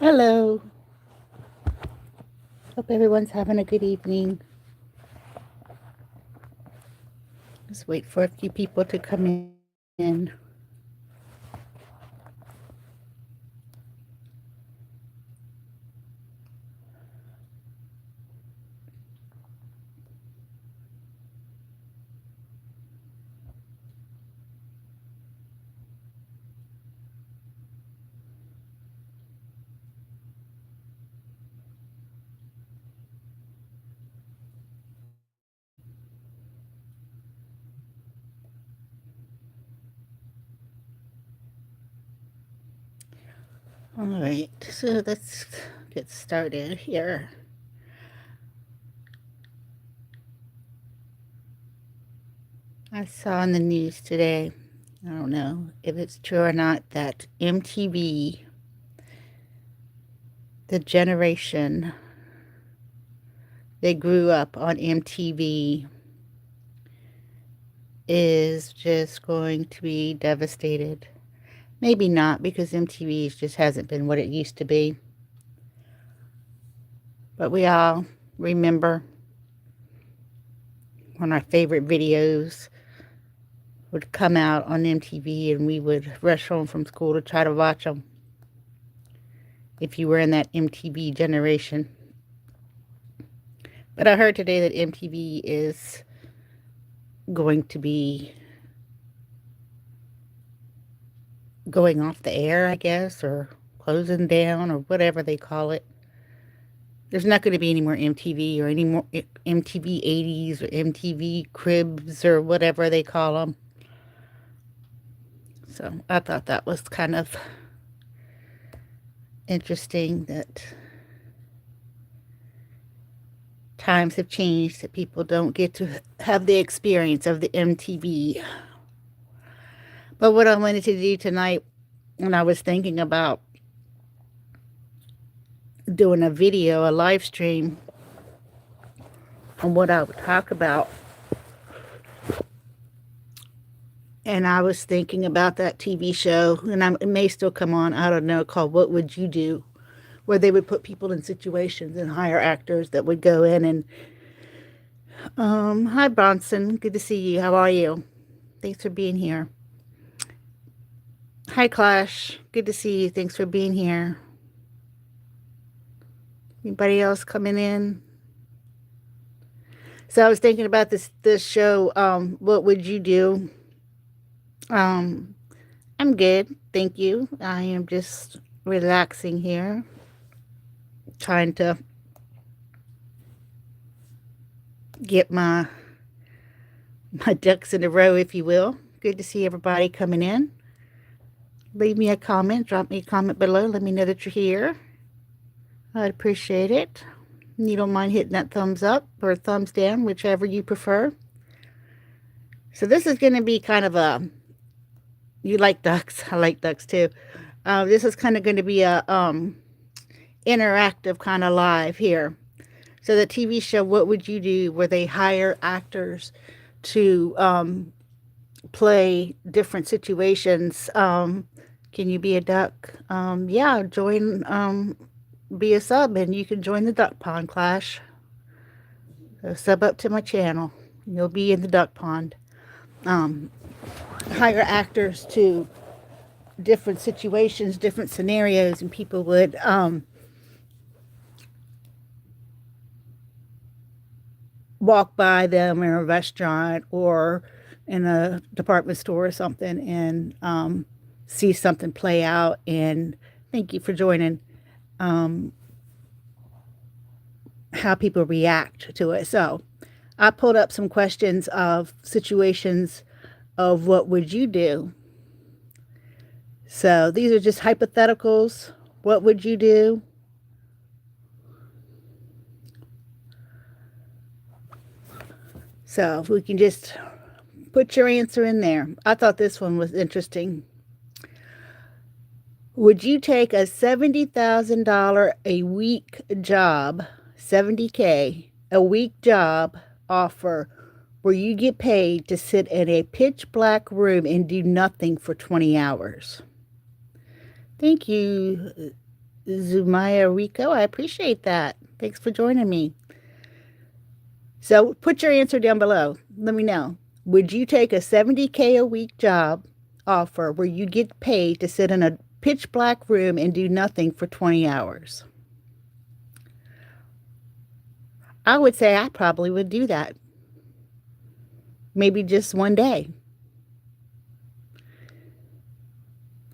Hello. Hope everyone's having a good evening. Just wait for a few people to come in. All right, so let's get started here. I saw in the news today, I don't know if it's true or not, that MTV, the generation, they grew up on MTV, is just going to be devastated. Maybe not, because MTV just hasn't been what it used to be. But we all remember when our favorite videos would come out on MTV and we would rush home from school to try to watch them. If you were in that MTV generation. But I heard today that MTV is going to be going off the air, I guess, or closing down, or whatever they call it. There's not going to be any more MTV or any more MTV 80s or MTV Cribs or whatever they call them. So I thought that was kind of interesting that times have changed, that people don't get to have the experience of the MTV. But what I wanted to do tonight, when I was thinking about doing a video, a live stream, on what I would talk about, and I was thinking about that TV show, and it may still come on, I don't know, called What Would You Do? Where they would put people in situations and hire actors that would go in and, hi Bronson, good to see you. How are you? Thanks for being here. Hi Clash, good to see you. Thanks for being here. Anybody else coming in? So I was thinking about this show, What Would You Do? Um, I'm good, thank you. I am just relaxing here, trying to get my ducks in a row, if you will. Good to see everybody coming in. Leave me a comment, drop me a comment below, let me know that you're here. I'd appreciate it. You don't mind hitting that thumbs up or thumbs down, whichever you prefer. So this is going to be kind of a, you like ducks, I like ducks too. This is kind of going to be a interactive kind of live here. So the TV show What Would You Do, where they hire actors to play different situations. Can you be a duck? Yeah, join, be a sub, and you can join the duck pond, Clash. So sub up to my channel. You'll be in the duck pond. Hire actors to different situations, different scenarios, and people would walk by them in a restaurant or in a department store or something and see something play out. And thank you for joining. How people react to it. So I pulled up some questions of situations of what would you do. So these are just hypotheticals. What would you do? So if we can just put your answer in there. I thought this one was interesting. Would you take a $70,000 a week job, 70K, a week job offer where you get paid to sit in a pitch black room and do nothing for 20 hours? Thank you, Zumaya Rico. I appreciate that. Thanks for joining me. So put your answer down below. Let me know. Would you take a 70K a week job offer where you get paid to sit in a pitch black room and do nothing for 20 hours? I would say I probably would do that. Maybe just one day.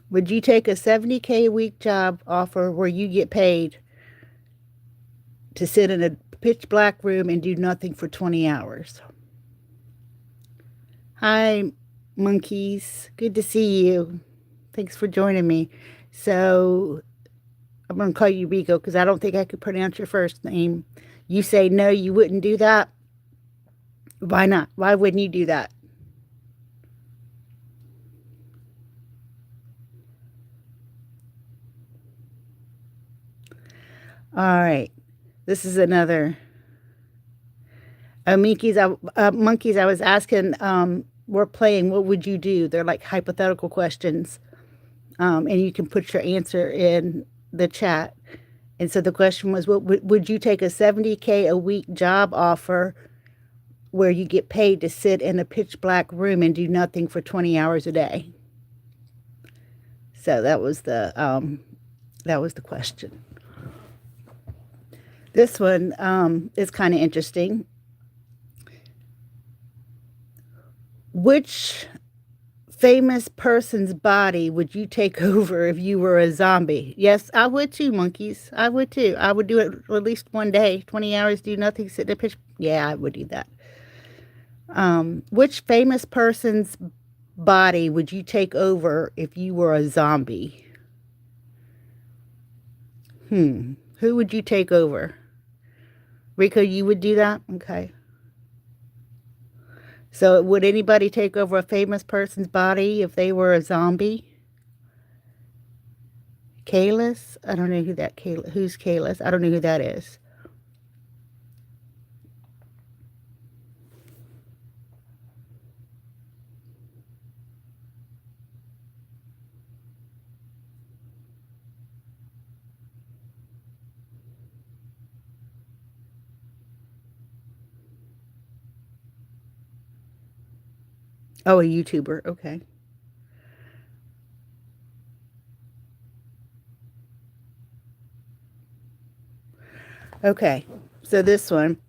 Would you take a 70K a week job offer where you get paid to sit in a pitch black room and do nothing for 20 hours? Hi, monkeys. Good to see you. Thanks for joining me. So I'm going to call you Rico because I don't think I could pronounce your first name. You say no, you wouldn't do that. Why not? Why wouldn't you do that? All right. This is another. Monkeys, I was asking, we're playing, what would you do? They're like hypothetical questions. And you can put your answer in the chat. And so the question was, would you take a 70K a week job offer where you get paid to sit in a pitch black room and do nothing for 20 hours a day? So that was the question. This one is kind of interesting. Which famous person's body would you take over if you were a zombie? Yes, I would too, monkeys. I would too. I would do it at least one day. 20 hours, do nothing, sit in a pitch. Yeah, I would do that. Which famous person's body would you take over if you were a zombie? Who would you take over? Rico, you would do that? Okay. So would anybody take over a famous person's body if they were a zombie? Kalis? I don't know who's Kalis? I don't know who that is. Oh, a YouTuber. Okay. Okay. So this one.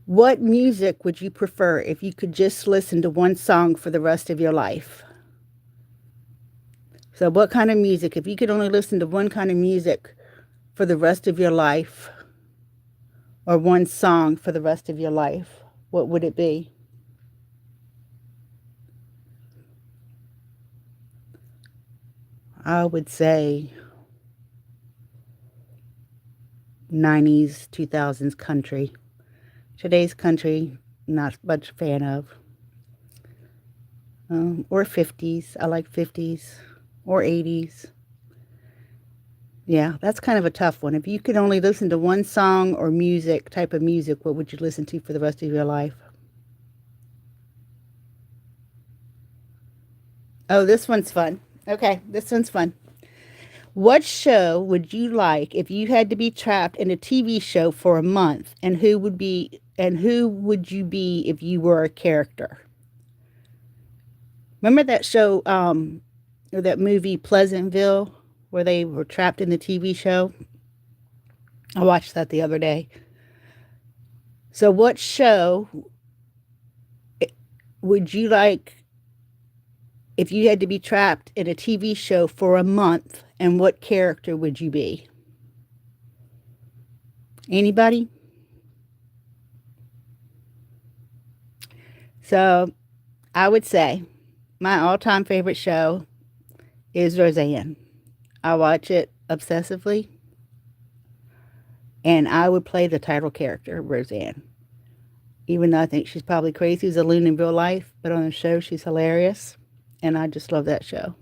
What music would you prefer if you could just listen to one song for the rest of your life? So what kind of music, if you could only listen to one kind of music for the rest of your life, or one song for the rest of your life, what would it be? I would say 90s, 2000s country. Today's country, not much fan of. Or 50s. I like 50s. Or 80s. Yeah, that's kind of a tough one. If you could only listen to one song or music, type of music, what would you listen to for the rest of your life? Oh, this one's fun. Okay, this one's fun. What show would you like if you had to be trapped in a TV show for a month? And who would you be if you were a character? Remember that show, or that movie Pleasantville, where they were trapped in the TV show? I watched that the other day. So what show would you like if you had to be trapped in a TV show for a month, and what character would you be? Anybody? So I would say my all-time favorite show is Roseanne. I watch it obsessively, and I would play the title character, Roseanne. Even though I think she's probably crazy as a loon in real life, but on the show she's hilarious, and I just love that show.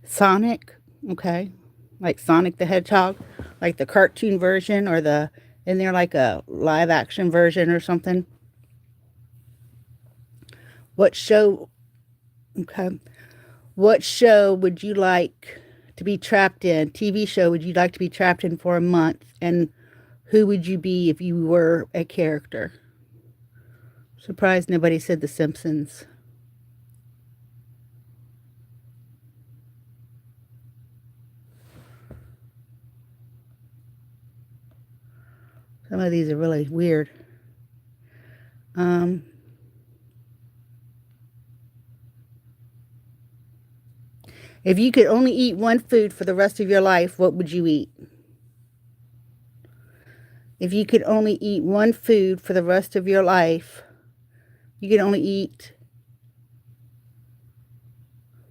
Sonic, okay, like Sonic the Hedgehog, like the cartoon version, or isn't there like a live action version or something? What show, okay, what show would you like to be trapped in? TV show would you like to be trapped in for a month? And who would you be if you were a character? Surprised nobody said The Simpsons. Some of these are really weird. If you could only eat one food for the rest of your life, what would you eat? If you could only eat one food for the rest of your life, you could only eat.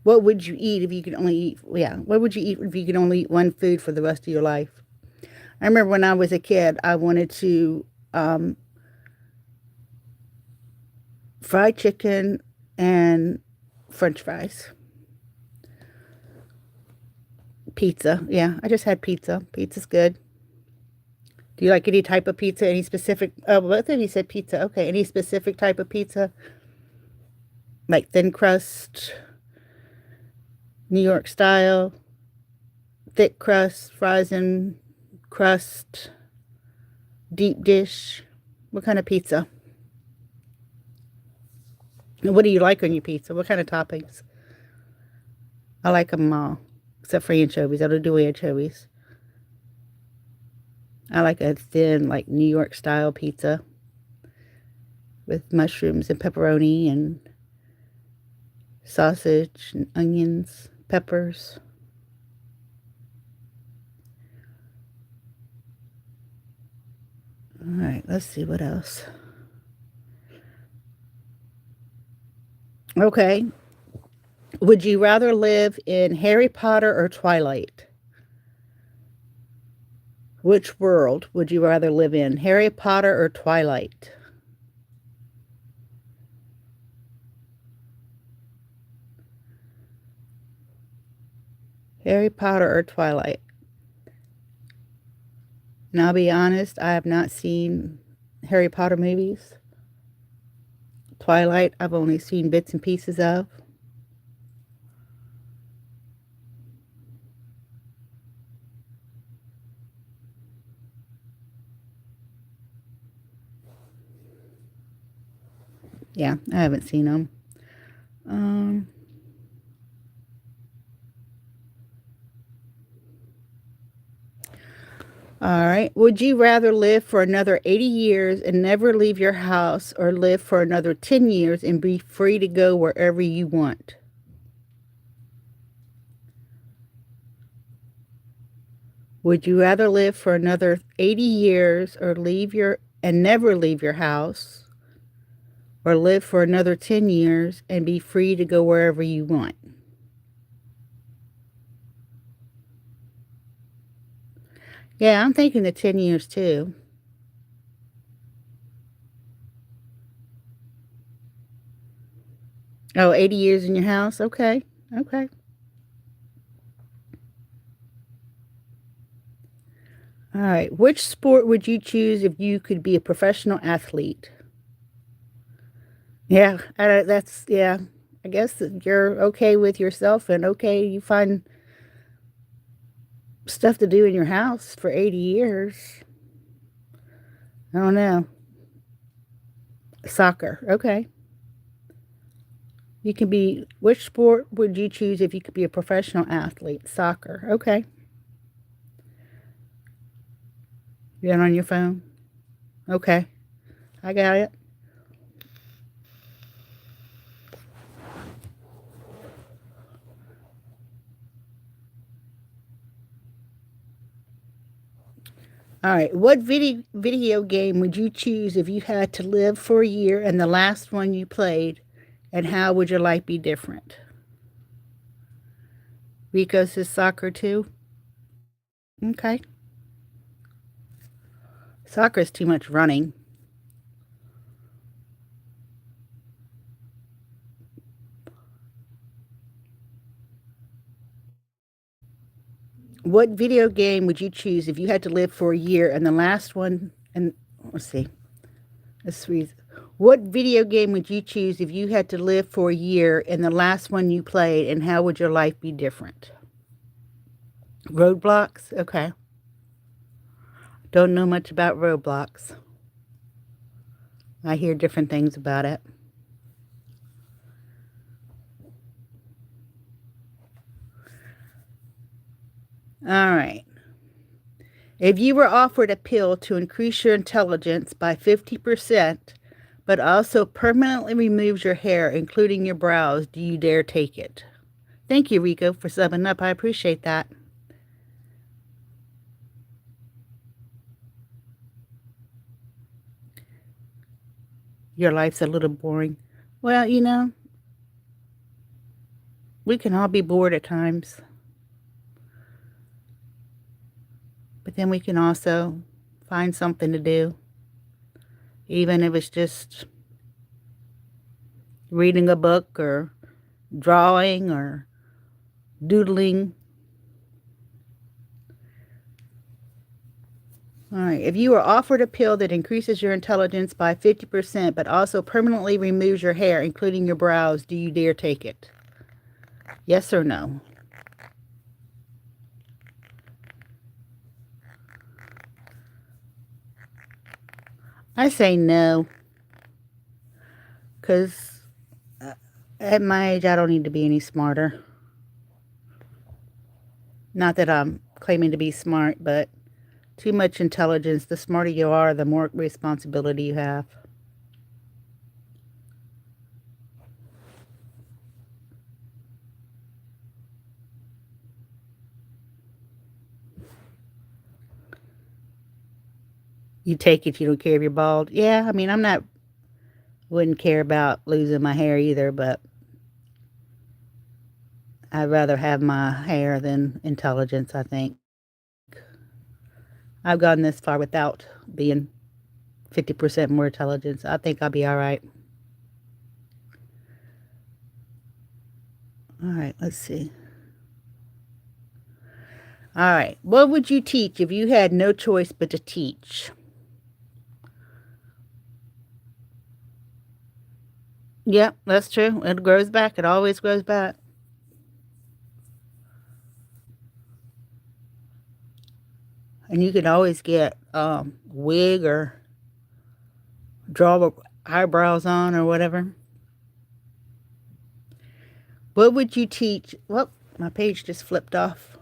What would you eat if you could only eat? Yeah, what would you eat if you could only eat one food for the rest of your life? I remember when I was a kid, I wanted to fried chicken and French fries. Pizza. Yeah, I just had pizza. Pizza's good. Do you like any type of pizza? Any specific? Oh, both of you said pizza. Okay, any specific type of pizza? Like thin crust, New York style, thick crust, frozen crust, deep dish. What kind of pizza? And what do you like on your pizza? What kind of toppings? I like them all, except for anchovies. I don't do anchovies. I like a thin, like New York style pizza with mushrooms and pepperoni and sausage and onions, peppers. All right, let's see what else. Okay. Would you rather live in Harry Potter or Twilight? Which world would you rather live in, Harry Potter or Twilight? Harry Potter or Twilight? And I'll be honest, I have not seen Harry Potter movies. Twilight, I've only seen bits and pieces of. Yeah, I haven't seen them. All right. Would you rather live for another 80 years and never leave your house, or live for another 10 years and be free to go wherever you want? Would you rather live for another 80 years or never leave your house, or live for another 10 years and be free to go wherever you want? Yeah, I'm thinking the 10 years too. Oh, 80 years in your house? Okay. Okay. All right. Which sport would you choose if you could be a professional athlete? Yeah, yeah. I guess that you're okay with yourself and okay, you find stuff to do in your house for 80 years. I don't know. Soccer. Okay. Which sport would you choose if you could be a professional athlete? Soccer. Okay. You're on your phone? Okay. I got it. All right. What video game would you choose if you had to live for a year and the last one you played, and how would your life be different? Rico says soccer too. Okay. Soccer is too much running. What video game would you choose if you had to live for a year and the last one, and let's see. Let's read. What video game would you choose if you had to live for a year and the last one you played, and how would your life be different? Roadblocks? Okay. Don't know much about Roblox. I hear different things about it. All right. If you were offered a pill to increase your intelligence by 50%, but also permanently removes your hair, including your brows, do you dare take it? Thank you, Rico, for subbing up. I appreciate that. Your life's a little boring. Well, we can all be bored at times. But then we can also find something to do, even if it's just reading a book or drawing or doodling. All right. If you were offered a pill that increases your intelligence by 50%, but also permanently removes your hair, including your brows, do you dare take it? Yes or no? I say no, because at my age, I don't need to be any smarter. Not that I'm claiming to be smart, but too much intelligence. The smarter you are, the more responsibility you have. You take it, you don't care if you're bald. Yeah, I mean, wouldn't care about losing my hair either, but I'd rather have my hair than intelligence, I think. I've gone this far without being 50% more intelligence. I think I'll be all right. All right, let's see. All right, what would you teach if you had no choice but to teach? Yep, that's true. It grows back. It always grows back. And you can always get wig or draw eyebrows on or whatever. What would you teach? Well, my page just flipped off.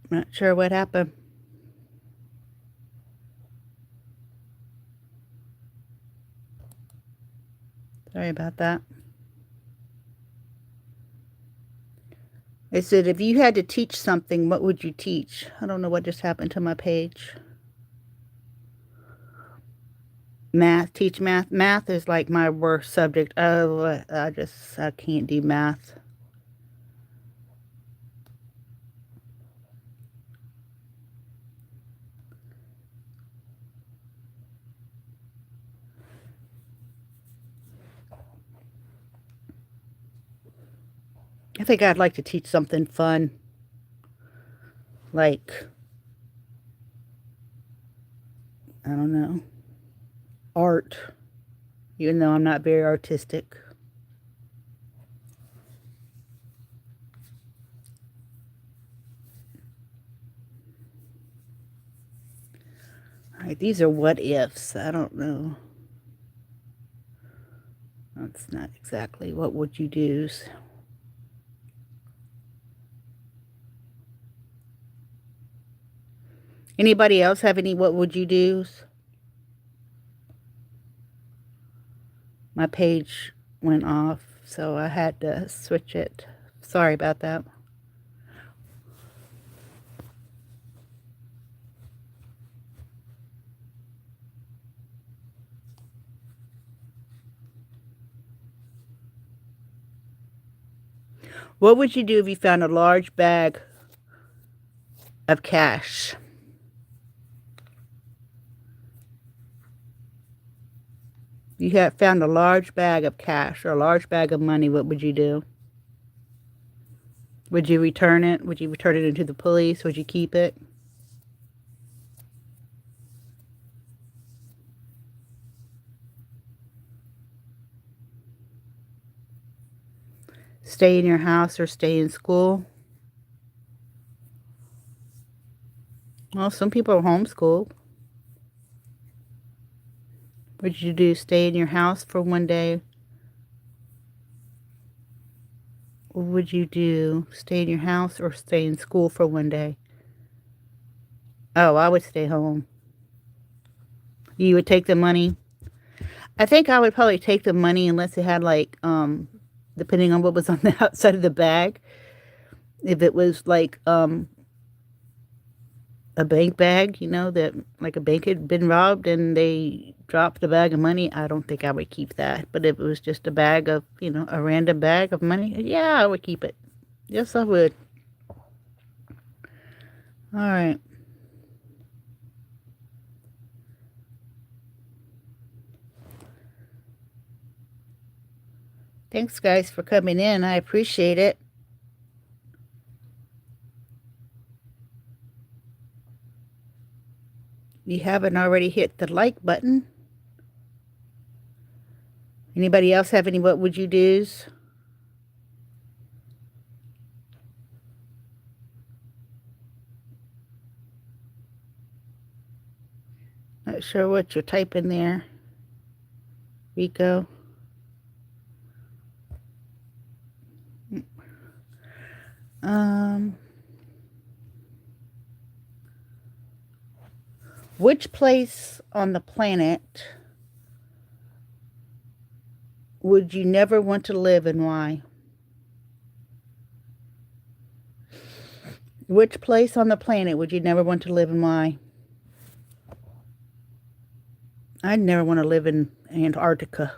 Not sure what happened. Sorry about that. It said, if you had to teach something, what would you teach? I don't know what just happened to my page. Math, teach math. Math is like my worst subject. Oh, I can't do math. I think I'd like to teach something fun, like, I don't know, art, even though I'm not very artistic. All right, these are what ifs. I don't know. That's not exactly what would you do. Anybody else have any what would you do's? My page went off, so I had to switch it. Sorry about that. What would you do if you found a large bag of cash? You had found a large bag of cash or a large bag of money. What would you do? Would you return it? Would you return it into the police? Would you keep it? Stay in your house or stay in school? Well, some people are homeschooled. Would you do stay in your house for one day? Or would you do stay in your house or stay in school for one day? Oh, I would stay home. You would take the money? I think I would probably take the money unless it had like, depending on what was on the outside of the bag. If it was like, a bank bag, that like a bank had been robbed and they dropped a bag of money, I don't think I would keep that. But if it was just a bag of, a random bag of money, yeah, I would keep it. Yes, I would. All right. Thanks, guys, for coming in. I appreciate it. If you haven't already hit the like button. Anybody else have any what would you do's? Not sure what you're typing there, Rico. Which place on the planet would you never want to live and why? Which place on the planet would you never want to live and why? I'd never want to live in Antarctica.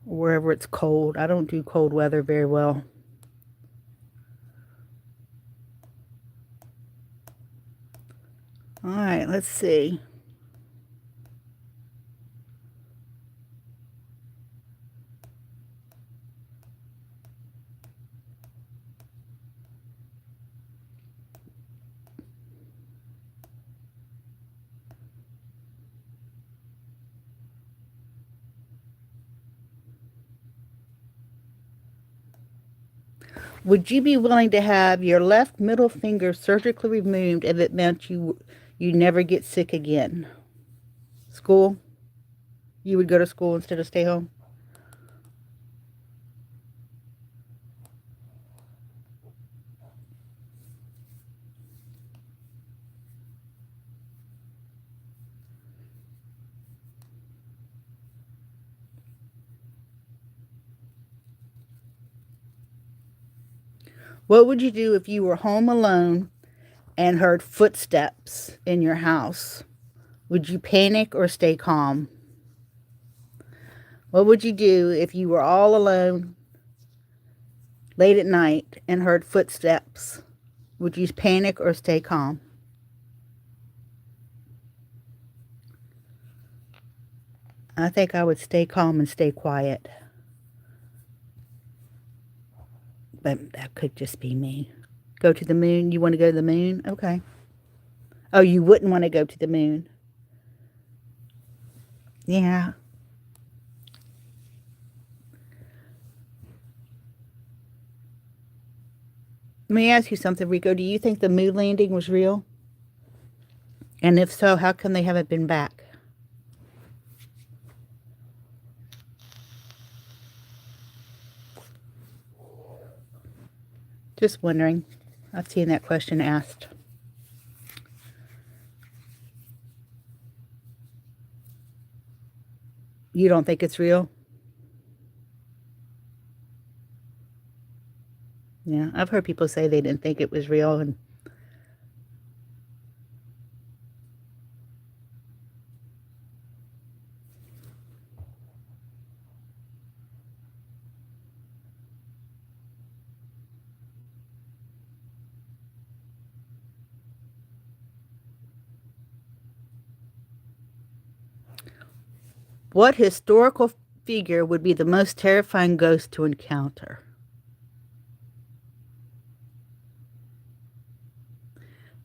Wherever it's cold. I don't do cold weather very well. All right, let's see. Would you be willing to have your left middle finger surgically removed if it meant you never get sick again? School? You would go to school instead of stay home? What would you do if you were home alone and heard footsteps in your house? Would you panic or stay calm? What would you do if you were all alone late at night and heard footsteps? Would you panic or stay calm? I think I would stay calm and stay quiet. But that could just be me. Go to the moon? You want to go to the moon? Okay. Oh, you wouldn't want to go to the moon. Yeah. Let me ask you something, Rico. Do you think the moon landing was real? And if so, how come they haven't been back? Just wondering. I've seen that question asked. You don't think it's real? Yeah, I've heard people say they didn't think it was real. And what historical figure would be the most terrifying ghost to encounter?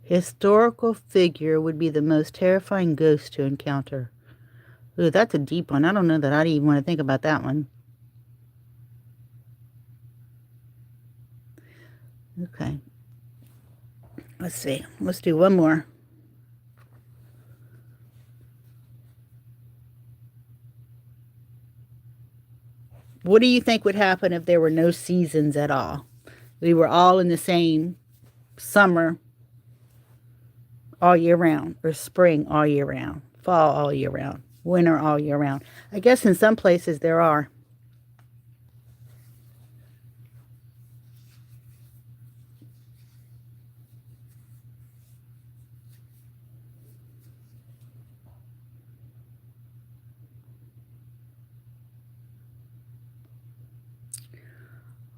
Historical figure would be the most terrifying ghost to encounter. Ooh, that's a deep one. I don't know that I'd even want to think about that one. Okay. Let's see. Let's do one more. What do you think would happen if there were no seasons at all? We were all in the same summer all year round, or spring all year round, fall all year round, winter all year round. I guess in some places there are.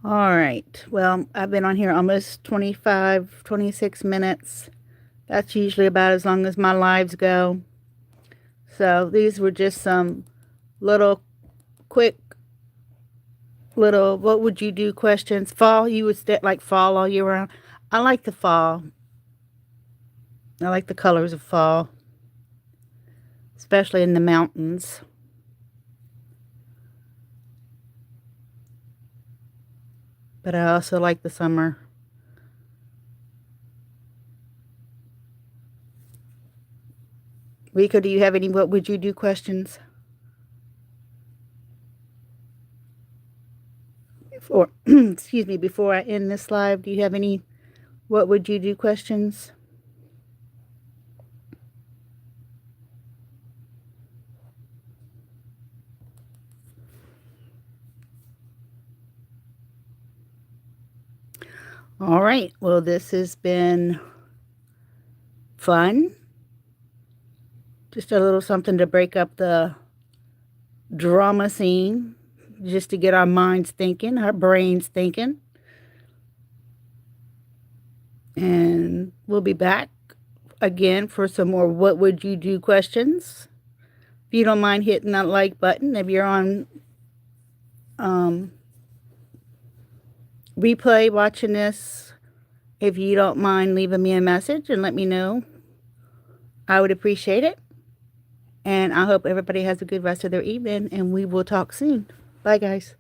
All right. Well, I've been on here almost 25, 26 minutes. That's usually about as long as my lives go. So these were just some little quick little what would you do questions. Fall, you would like fall all year round. I like the fall. I like the colors of fall, especially in the mountains. But I also like the summer. Rico, do you have any what would you do questions? Before, excuse me, before I end this live, do you have any what would you do questions? All right. Well, this has been fun. Just a little something to break up the drama scene, just to get our minds thinking, our brains thinking. And we'll be back again for some more what would you do questions. If you don't mind hitting that like button, if you're on replay watching this, if you don't mind leaving me a message and let me know, I would appreciate it. And I hope everybody has a good rest of their evening, and we will talk soon. Bye, guys.